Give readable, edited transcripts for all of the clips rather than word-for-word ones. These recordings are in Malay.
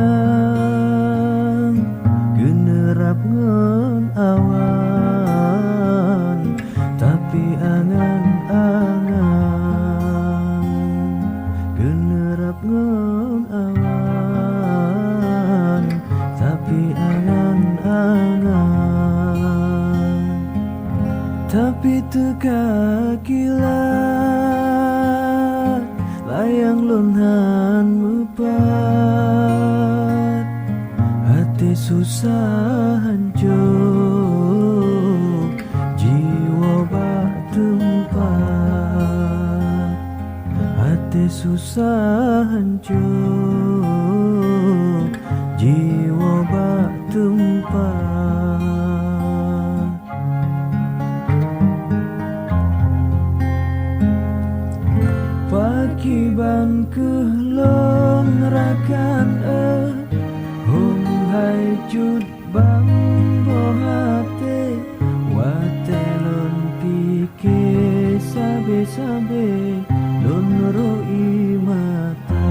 layang generap ngon awan, tapi angan-angan generap ngon awan, tapi angan-angan. Tapi teka kilat layang lonhan mepat, hati susah hancur, jiwa bak tempat. Hati susah hancur, jiwa bak tempat. Pakiban kehlon rakan hong hai cut bang bohate, watelon pike sabe-sabe lon roi mata.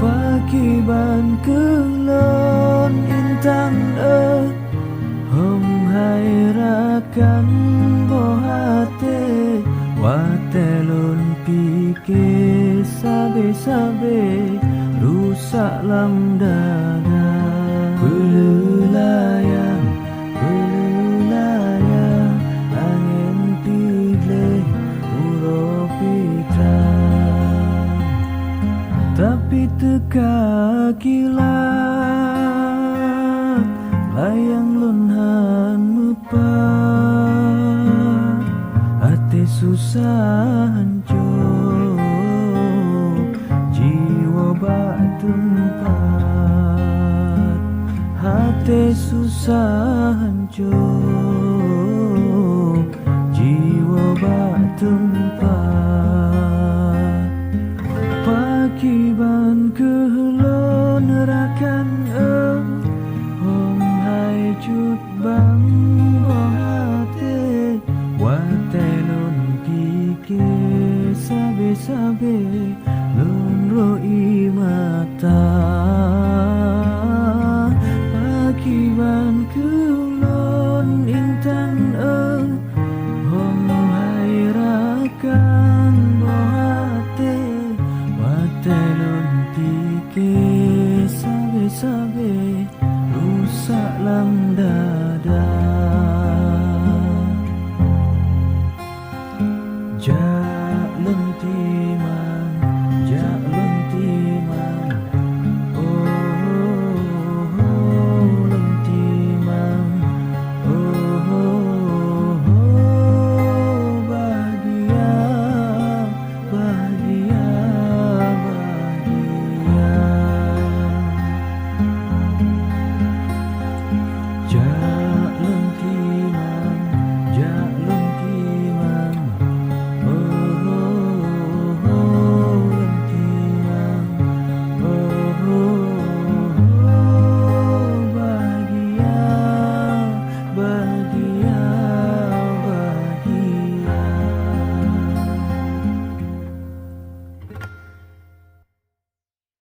Pakiban kehlon intan hong hai rakan bohate, watelon pike sabe-sabe rusak lam dada. Pelelayang, pelelayang, angin pilih uropitran, tapi teka kilat layang lonhan mepat, hati susah hancur, jiwa bak tempat. Hati susah hancur, jiwa bak tempat. Pakiban kehlon rakan hong hai cut bang bohate, watelon pike sabe-sabe lon roi mata. Pakiban kehlon intan hong hai rakan bohate, watelon pike sabe-sabe rusak lam dada.